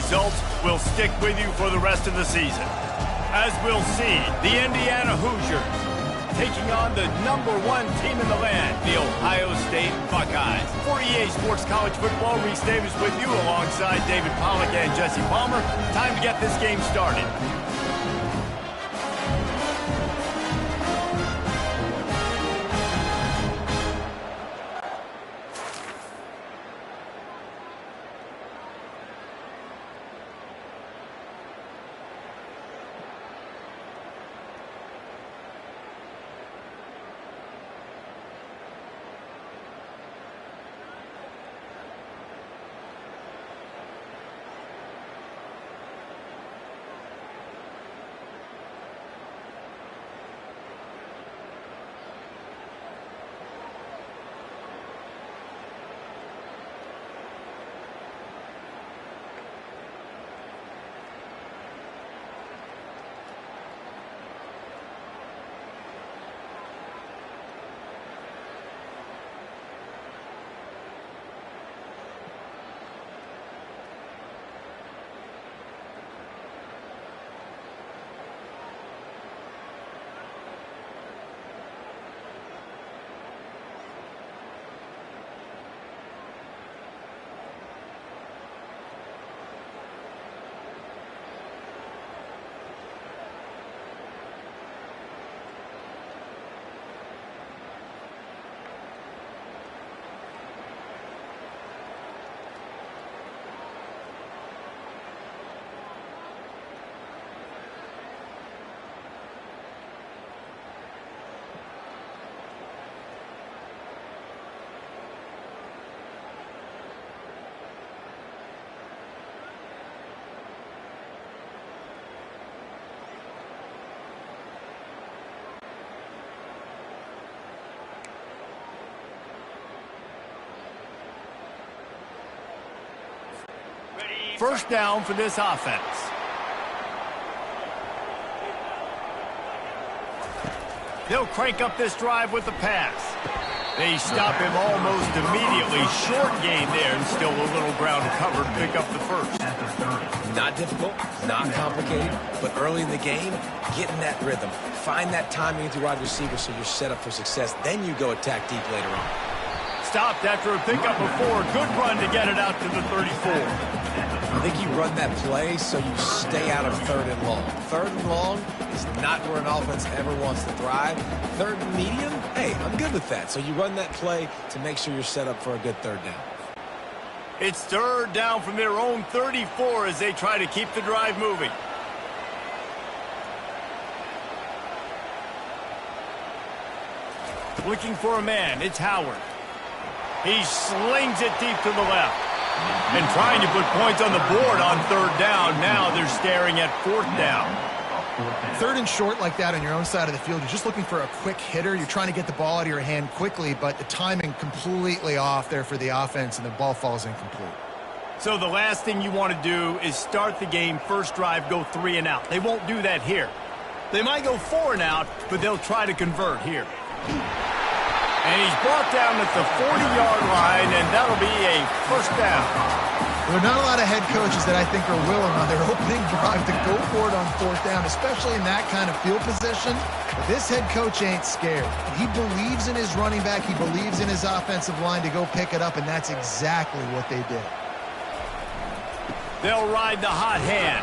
results will stick with you for the rest of the season. As we'll see, the Indiana Hoosiers taking on the #1 team in the land, the Ohio State Buckeyes. For EA Sports College Football, Reese Davis with you alongside David Pollack and Jesse Palmer. Time to get this game started. First down for this offense. They'll crank up this drive with the pass. They stop him almost immediately. Short gain there, and still a little ground covered. Pick up the first. Not difficult, not complicated, but early in the game, get in that rhythm. Find that timing with your wide receiver so you're set up for success. Then you go attack deep later on. Stopped after a pickup of 4. Good run to get it out to the 34. I think you run that play so you stay out of 3rd and long. 3rd and long is not where an offense ever wants to thrive. 3rd and medium, hey, I'm good with that. So you run that play to make sure you're set up for a good 3rd down. It's 3rd down from their own 34 as they try to keep the drive moving. Looking for a man, it's Howard. He slings it deep to the left. And trying to put points on the board on 3rd down. Now they're staring at 4th down. 3rd and short like that on your own side of the field. You're just looking for a quick hitter. You're trying to get the ball out of your hand quickly, but the timing completely off there for the offense, and the ball falls incomplete. So the last thing you want to do is start the game, first drive, go 3 and out. They won't do that here. They might go 4 and out, but they'll try to convert here. And he's brought down at the 40-yard line, and that'll be a first down. There are not a lot of head coaches that I think are willing on their opening drive to go for it on 4th down, especially in that kind of field position. But this head coach ain't scared. He believes in his running back. He believes in his offensive line to go pick it up, and that's exactly what they did. They'll ride the hot hand.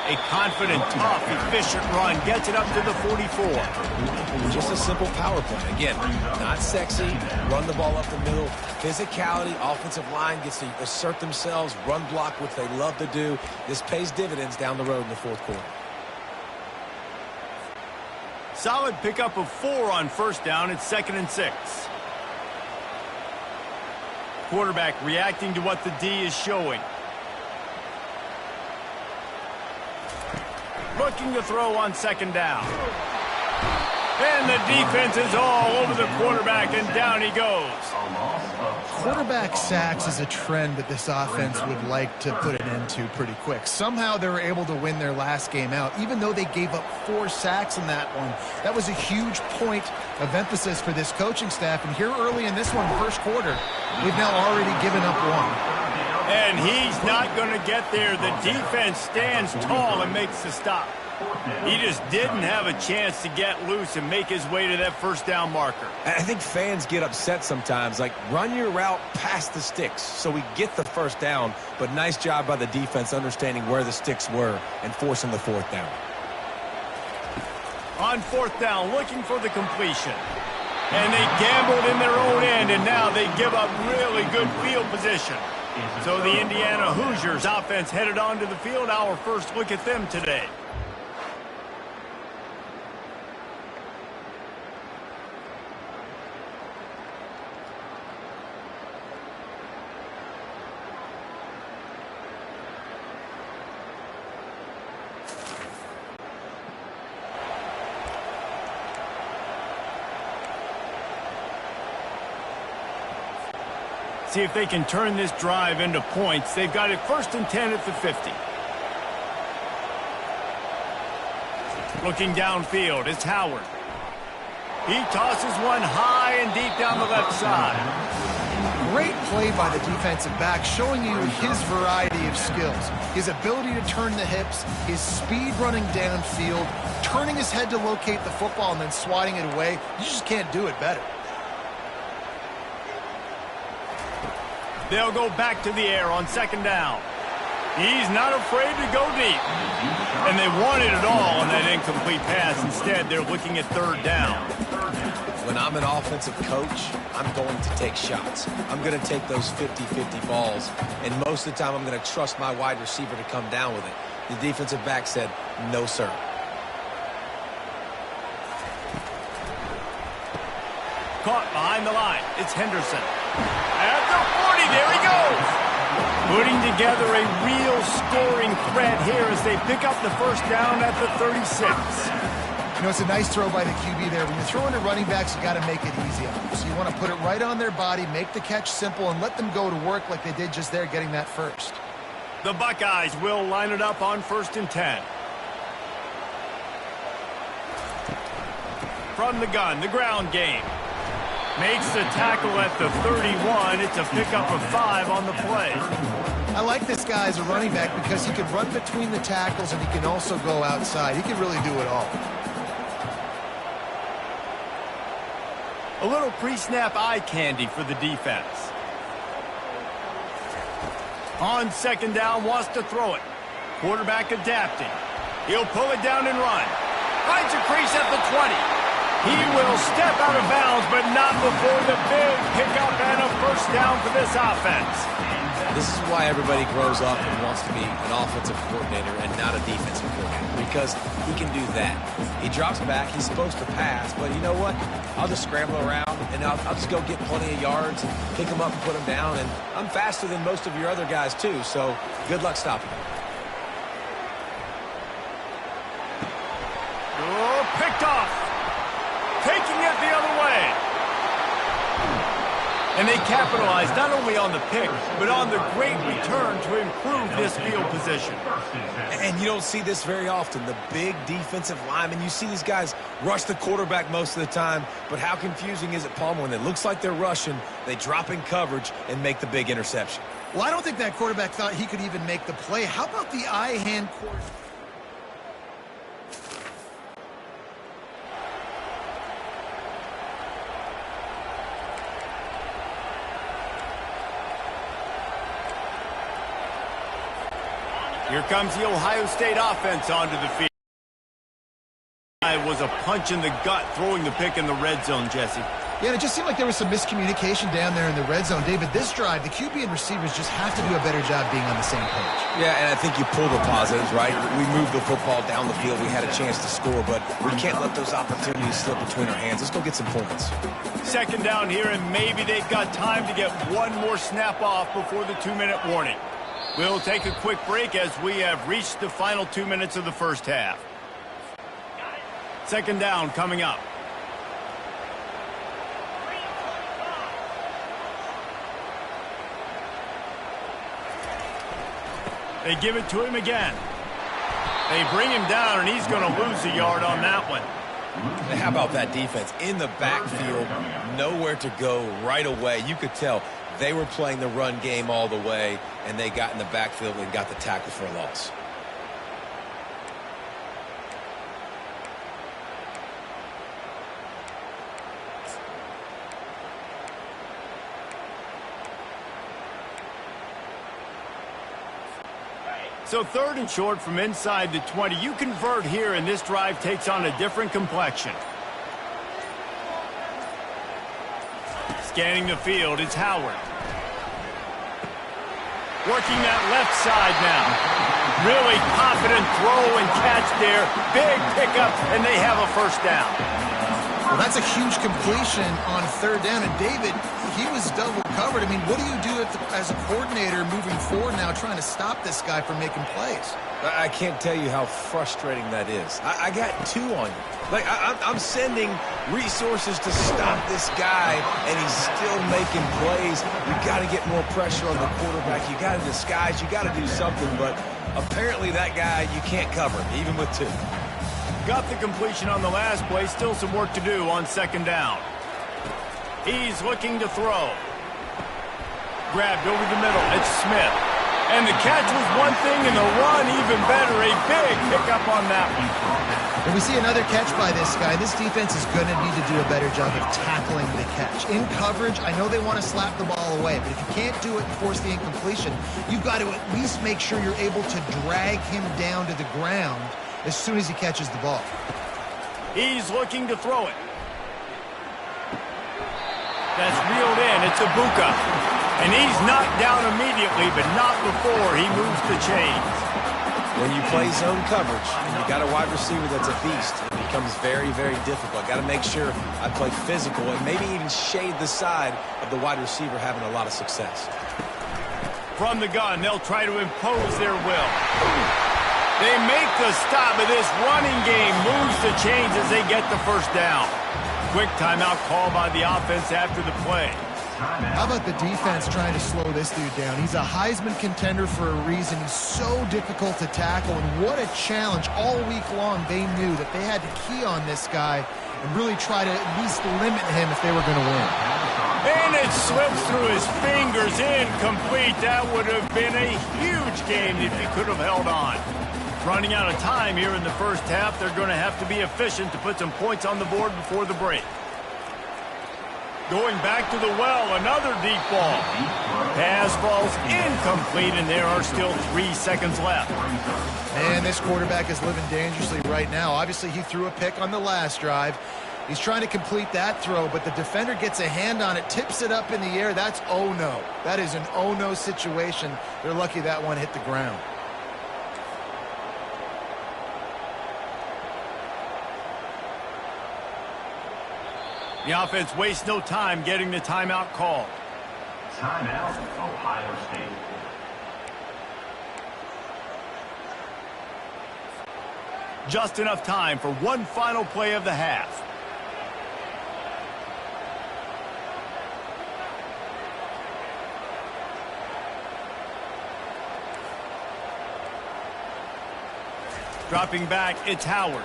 A confident, tough, efficient run gets it up to the 44. Just a simple power play. Again, not sexy, run the ball up the middle. Physicality, offensive line gets to assert themselves, run block, which they love to do. This pays dividends down the road in the 4th quarter. Solid pickup of 4 on 1st down. It's 2nd and 6. Quarterback reacting to what the D is showing. Looking to throw on 2nd down. And the defense is all over the quarterback, and down he goes. Quarterback sacks is a trend that this offense would like to put an end to pretty quick. Somehow they were able to win their last game out, even though they gave up 4 sacks in that one. That was a huge point of emphasis for this coaching staff. And here early in this one, 1st quarter, we've now already given up 1. And he's not going to get there. The defense stands tall and makes the stop. He just didn't have a chance to get loose and make his way to that first down marker. I think fans get upset sometimes, like run your route past the sticks so we get the first down, but nice job by the defense understanding where the sticks were and forcing the fourth down. On fourth down, looking for the completion. And they gambled in their own end, and now they give up really good field position. So the Indiana Hoosiers offense headed onto the field. Our first look at them today. See if they can turn this drive into points. They've got it 1st and 10 at the 50. Looking downfield, it's Howard. He tosses one high and deep down the left side. Great play by the defensive back, showing you his variety of skills. His ability to turn the hips, his speed running downfield, turning his head to locate the football and then swatting it away. You just can't do it better. They'll go back to the air on 2nd down. He's not afraid to go deep. And they wanted it all on that incomplete pass. Instead, they're looking at 3rd down. When I'm an offensive coach, I'm going to take shots. I'm going to take those 50-50 balls, and most of the time I'm going to trust my wide receiver to come down with it. The defensive back said, no, sir. Caught behind the line. It's Henderson. At the 40, there he goes. Putting together a real scoring threat here as they pick up the first down at the 36. You know, it's a nice throw by the QB there. When you're throwing to running backs, you got to make it easy on them. So you want to put it right on their body, make the catch simple, and let them go to work like they did just there, getting that first. The Buckeyes will line it up on 1st and 10. From the gun, the ground game. Makes the tackle at the 31. It's a pickup of 5 on the play. I like this guy as a running back because he can run between the tackles and he can also go outside. He can really do it all. A little pre-snap eye candy for the defense. On 2nd down, wants to throw it. Quarterback adapting. He'll pull it down and run. Finds a crease at the 20. He will step out of bounds, but not before the big pickup and a first down for this offense. This is why everybody grows up and wants to be an offensive coordinator and not a defensive coordinator, because he can do that. He drops back, he's supposed to pass, but you know what? I'll just scramble around, and I'll just go get plenty of yards and pick him up and put him down, and I'm faster than most of your other guys too, so good luck stopping him. Oh, picked off. Taking it the other way. And they capitalized not only on the pick, but on the great return to improve this field position. And you don't see this very often. The big defensive linemen, you see these guys rush the quarterback most of the time, but how confusing is it, Palmer, when it looks like they're rushing, they drop in coverage and make the big interception? Well, I don't think that quarterback thought he could even make the play. How about the eye-hand quarterback? Here comes the Ohio State offense onto the field. It was a punch in the gut throwing the pick in the red zone, Jesse. Yeah, and it just seemed like there was some miscommunication down there in the red zone. David, this drive, the QB and receivers just have to do a better job being on the same page. Yeah, and I think you pull the positives, right? We moved the football down the field. We had a chance to score, but we can't let those opportunities slip between our hands. Let's go get some points. 2nd down here, and maybe they've got time to get one more snap off before the 2-minute warning. We'll take a quick break as we have reached the final 2 minutes of the first half. 2nd down coming up. They give it to him again. They bring him down, and he's going to lose a yard on that one. How about that defense? In the backfield, nowhere to go right away. You could tell they were playing the run game all the way, and they got in the backfield and got the tackle for a loss. So 3rd and short from inside the 20. You convert here, and this drive takes on a different complexion. Scanning the field, it's Howard. Working that left side now. Really confident throw and catch there. Big pickup, and they have a first down. Well, that's a huge completion on 3rd down. And David, he was double covered. I mean, what do you do as a coordinator moving forward now trying to stop this guy from making plays? I can't tell you how frustrating that is. I got 2 on you. Like, I'm sending resources to stop this guy, and he's still making plays. You got to get more pressure on the quarterback. You got to disguise. You got to do something, but apparently that guy, you can't cover him, even with 2. Got the completion on the last play. Still some work to do on 2nd down. He's looking to throw. Grabbed over the middle. It's Smith. And the catch was one thing, and the run even better. A big pickup on that one. And we see another catch by this guy. This defense is going to need to do a better job of tackling the catch. In coverage, I know they want to slap the ball away, but if you can't do it and force the incompletion, you've got to at least make sure you're able to drag him down to the ground as soon as he catches the ball. He's looking to throw it. That's reeled in. It's Ibuka. And he's knocked down immediately, but not before he moves the chains. When you play zone coverage and you got a wide receiver that's a beast, it becomes very, very difficult. Got to make sure I play physical and maybe even shade the side of the wide receiver having a lot of success. From the gun, they'll try to impose their will. They make the stop, but this running game moves the chains as they get the first down. Quick timeout call by the offense after the play. How about the defense trying to slow this dude down? He's a Heisman contender for a reason. He's so difficult to tackle, and what a challenge. All week long, they knew that they had to key on this guy and really try to at least limit him if they were going to win. And it slips through his fingers, incomplete. That would have been a huge game if he could have held on. Running out of time here in the first half, they're going to have to be efficient to put some points on the board before the break. Going back to the well, another deep ball. Pass falls incomplete, and there are still 3 seconds left. Man, this quarterback is living dangerously right now. Obviously, he threw a pick on the last drive. He's trying to complete that throw, but the defender gets a hand on it, tips it up in the air. That's oh-no. That is an oh-no situation. They're lucky that one hit the ground. The offense wastes no time getting the timeout called. Timeout, Ohio State. Just enough time for one final play of the half. Dropping back, it's Howard.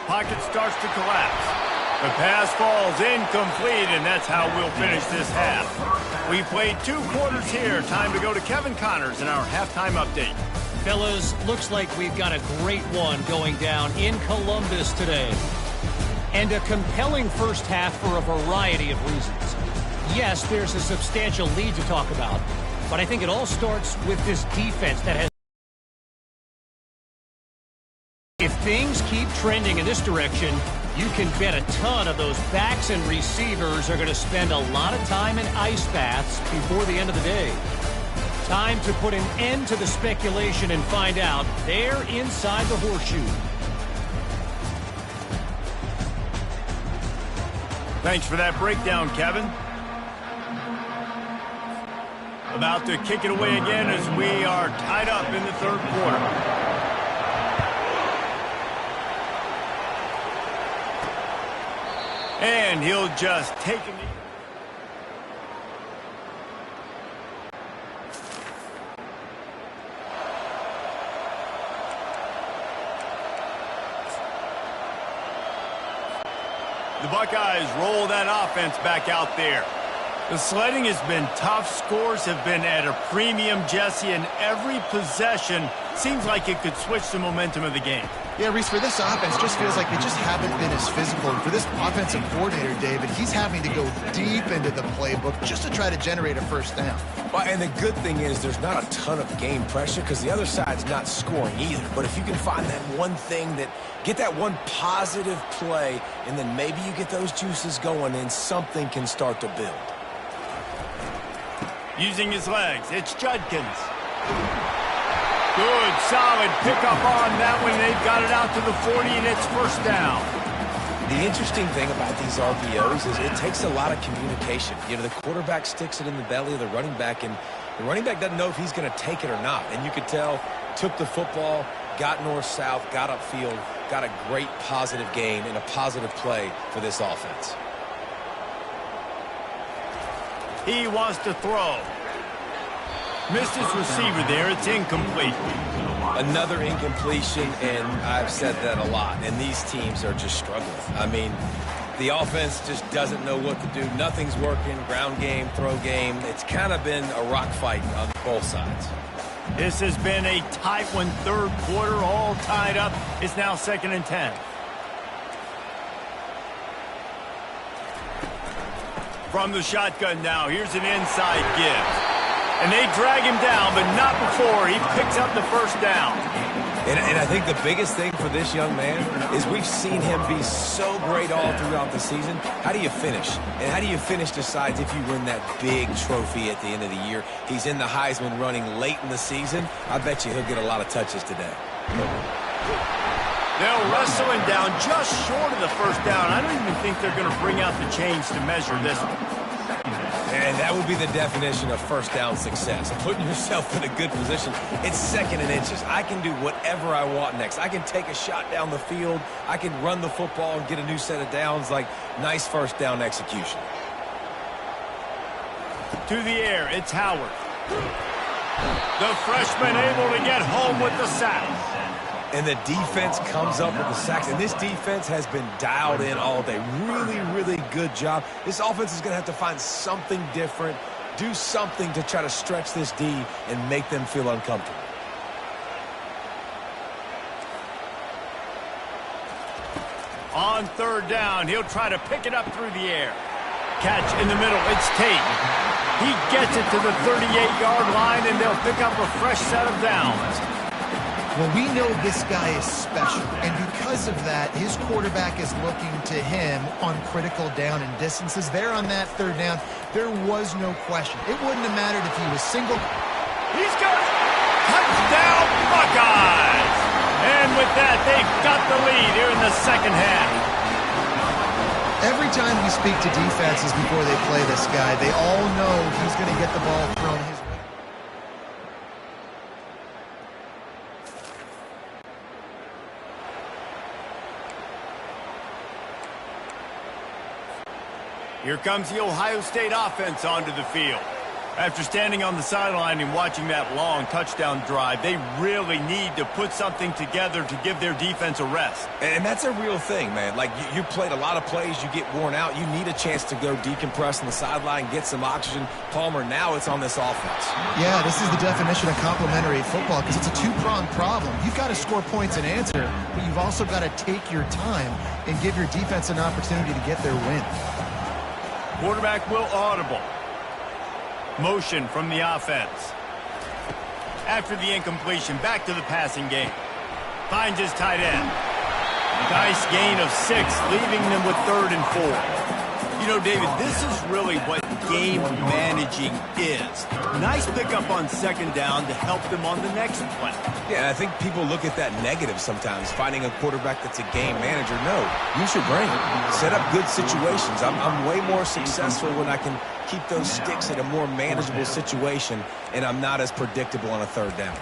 Pocket starts to collapse. The pass falls incomplete, and that's how we'll finish this half. We played 2 quarters here. Time to go to Kevin Connors in our halftime update. Fellas, looks like we've got a great one going down in Columbus today. And a compelling first half for a variety of reasons. Yes, there's a substantial lead to talk about, but I think it all starts with this defense that has... If things keep trending in this direction, you can bet a ton of those backs and receivers are going to spend a lot of time in ice baths before the end of the day. Time to put an end to the speculation and find out they're inside the horseshoe. Thanks for that breakdown, Kevin. About to kick it away again as we are tied up in the third quarter. And he'll just take a knee. The Buckeyes roll that offense back out there. The sledding has been tough. Scores have been at a premium, Jesse, and every possession seems like it could switch the momentum of the game. Yeah, Reese, for this offense, just feels like they just haven't been as physical. And for this offensive coordinator, David, he's having to go deep into the playbook just to try to generate a first down. Well, and the good thing is there's not a ton of game pressure because the other side's not scoring either. But if you can find that one thing get that one positive play, and then maybe you get those juices going and something can start to build. Using his legs, it's Judkins. Good, solid pickup on that one. They've got it out to the 40, and it's first down. The interesting thing about these RPOs is it takes a lot of communication. You know, the quarterback sticks it in the belly of the running back, and the running back doesn't know if he's going to take it or not. And you could tell, took the football, got north-south, got upfield, got a great positive gain and a positive play for this offense. He wants to throw. Missed his receiver there. It's incomplete. Another incompletion, and I've said that a lot, and these teams are just struggling. I mean, the offense just doesn't know what to do. Nothing's working. Ground game, throw game. It's kind of been a rock fight on both sides. This has been a tight one, third quarter, all tied up. It's now 2nd and 10. From the shotgun now, here's an inside give. And they drag him down, but not before he picks up the first down. And I think the biggest thing for this young man is we've seen him be so great all throughout the season. How do you finish? And how do you finish decides if you win that big trophy at the end of the year. He's in the Heisman running late in the season. I bet you he'll get a lot of touches today. They'll wrestle him down just short of the first down. I don't even think they're going to bring out the chains to measure this one. And that would be the definition of first down success. Putting yourself in a good position. It's 2nd and inches. I can do whatever I want next. I can take a shot down the field. I can run the football and get a new set of downs. Like, nice first down execution. To the air, it's Howard. The freshman able to get home with the sack. And the defense comes up with the sacks. And this defense has been dialed in all day. Really, really good job. This offense is going to have to find something different, do something to try to stretch this D and make them feel uncomfortable. On 3rd down, he'll try to pick it up through the air. Catch in the middle, it's Tate. He gets it to the 38-yard line, and they'll pick up a fresh set of downs. Well, we know this guy is special, and because of that, his quarterback is looking to him on critical down and distances. There on that 3rd down, there was no question. It wouldn't have mattered if he was single. He's got it! Touchdown, Buckeyes! And with that, they've got the lead here in the 2nd half. Every time we speak to defenses before they play this guy, they all know he's going to get the ball thrown his way. Here comes the Ohio State offense onto the field. After standing on the sideline and watching that long touchdown drive, they really need to put something together to give their defense a rest. And that's a real thing, man. Like, you played a lot of plays, you get worn out. You need a chance to go decompress on the sideline, get some oxygen. Palmer, now it's on this offense. Yeah, this is the definition of complementary football because it's a two-pronged problem. You've got to score points and answer, but you've also got to take your time and give your defense an opportunity to get their win. Quarterback will audible. Motion from the offense. After the incompletion, back to the passing game. Finds his tight end. Nice gain of 6, leaving them with 3rd and 4. You know, David, this is really what game managing is. Nice pickup on 2nd down to help them on the next play. Yeah, I think people look at that negative sometimes, finding a quarterback that's a game manager. No, use your brain. Set up good situations. I'm way more successful when I can keep those sticks in a more manageable situation, and I'm not as predictable on a 3rd down.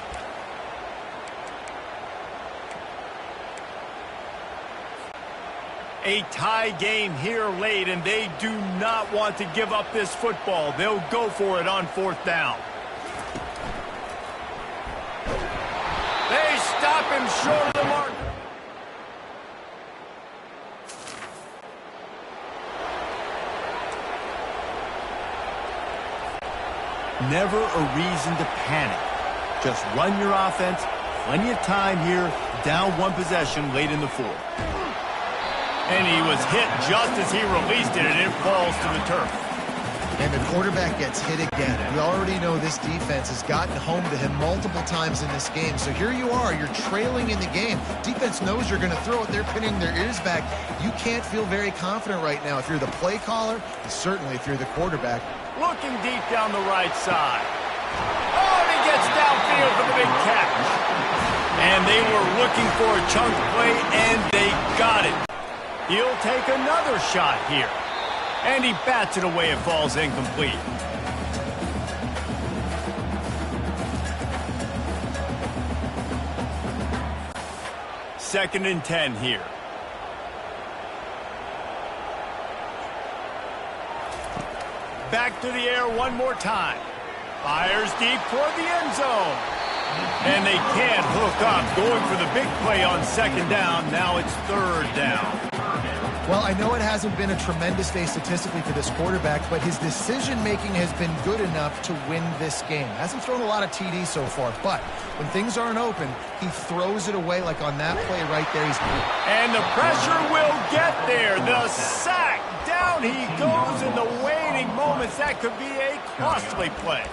A tie game here late, and they do not want to give up this football. They'll go for it on 4th down. They stop him short of the mark. Never a reason to panic. Just run your offense. Plenty of time here. Down one possession late in the fourth. And he was hit just as he released it, and it falls to the turf. And the quarterback gets hit again. We already know this defense has gotten home to him multiple times in this game. So here you are, you're trailing in the game. Defense knows you're going to throw it. They're pinning their ears back. You can't feel very confident right now if you're the play caller, and certainly if you're the quarterback. Looking deep down the right side. Oh, and he gets downfield for the big catch. And they were looking for a chunk play, and they got it. He'll take another shot here. And he bats it away. It falls incomplete. Second and 10 here. Back to the air one more time. Fires deep toward the end zone. And they can't hook up. Going for the big play on second down. Now it's third down. Well, I know it hasn't been a tremendous day statistically for this quarterback, but his decision-making has been good enough to win this game. Hasn't thrown a lot of TDs so far, but when things aren't open, he throws it away like on that play right there. And the pressure will get there. The sack. Down he goes in the waning moments. That could be a costly play.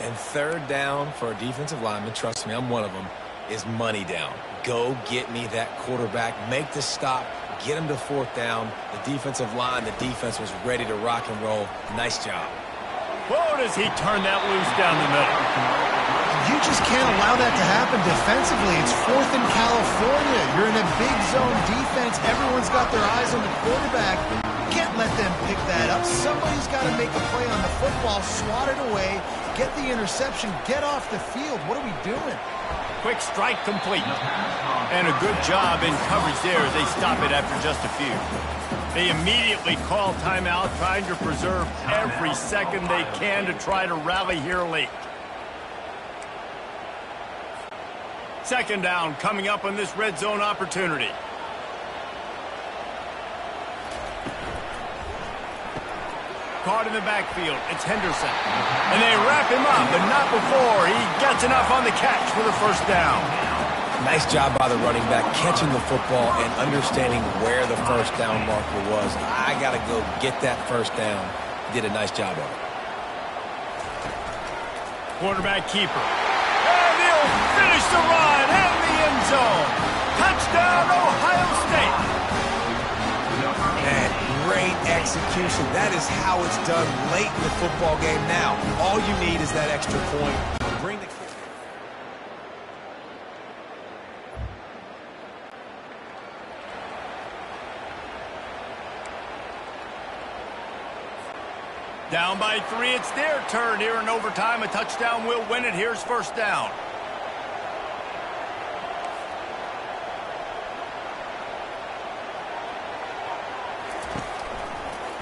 And third down for a defensive lineman, trust me, I'm one of them, is money down. Go get me that quarterback. Make the stop. Get him to fourth down. The defensive line, the defense was ready to rock and roll. Nice job. Whoa, does he turn that loose down the middle? You just can't allow that to happen defensively. It's fourth in California. You're in a big zone defense. Everyone's got their eyes on the quarterback. Can't let them pick that up. Somebody's got to make a play on the football, swat it away, get the interception, get off the field. What are we doing? Quick strike complete. And a good job in coverage there as they stop it after just a few. They immediately call timeout, trying to preserve every second they can to try to rally here late. Second down coming up on this red zone opportunity. Caught in the backfield. It's Henderson. And they wrap him up, but not before he gets enough on the catch for the first down. Nice job by the running back, catching the football and understanding where the first down marker was. I got to go get that first down. Did a nice job of it. Quarterback keeper. And he'll finish the run and the end zone. Touchdown, Ohio State. Man, great execution. That is how it's done late in the football game. Now, all you need is that extra point. Bring the... Down by 3, it's their turn here in overtime. A touchdown will win it. Here's first down.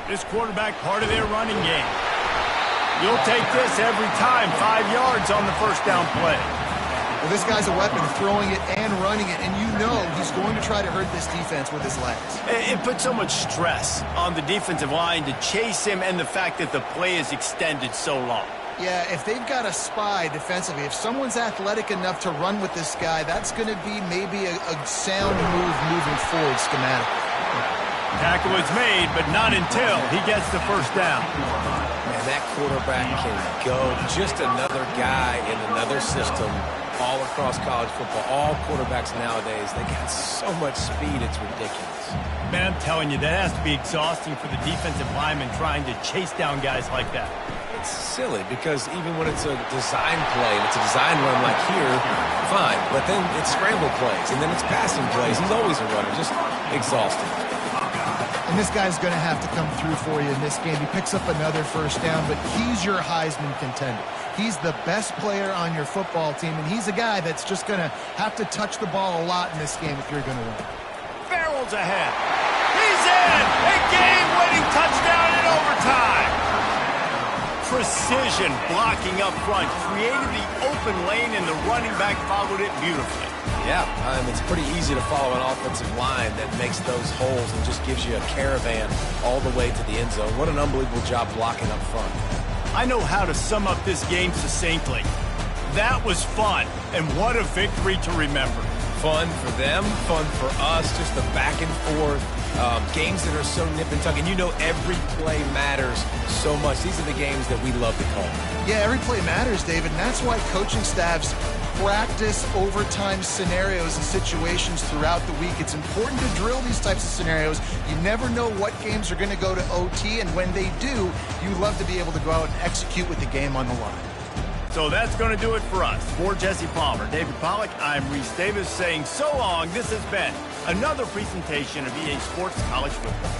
This quarterback part of their running game. You'll take this every time. 5 yards on the first down play. Well, this guy's a weapon, throwing it and running it, and you know he's going to try to hurt this defense with his legs. It puts so much stress on the defensive line to chase him and the fact that the play is extended so long. Yeah, if they've got a spy defensively, if someone's athletic enough to run with this guy, that's going to be maybe a sound move moving forward schematically. Tackle is made, but not until he gets the first down. Man, that quarterback can go. Just another guy in another system all across college football. All quarterbacks nowadays, they got so much speed, it's ridiculous. Man, I'm telling you, that has to be exhausting for the defensive lineman trying to chase down guys like that. It's silly because even when it's a design play and it's a design run like here, fine. But then it's scramble plays and then it's passing plays. He's always a runner, just exhausting. And this guy's going to have to come through for you in this game. He picks up another first down, but he's your Heisman contender. He's the best player on your football team, and he's a guy that's just going to have to touch the ball a lot in this game if you're going to win. Farrell's ahead. He's in! A game-winning touchdown in overtime! Precision blocking up front created the open lane, and the running back followed it beautifully. Yeah, it's pretty easy to follow an offensive line that makes those holes and just gives you a caravan all the way to the end zone. What an unbelievable job blocking up front. I know how to sum up this game succinctly. That was fun, and what a victory to remember. Fun for them, fun for us, just the back and forth, games that are so nip and tuck, and you know every play matters so much. These are the games that we love to call. Yeah, every play matters, David, and that's why coaching staffs practice overtime scenarios and situations throughout the week. It's important to drill these types of scenarios. You never know what games are going to go to OT, and when they do, you love to be able to go out and execute with the game on the line. So that's going to do it for us. For Jesse Palmer, David Pollack, I'm Reese Davis saying so long. This has been another presentation of EA Sports College Football.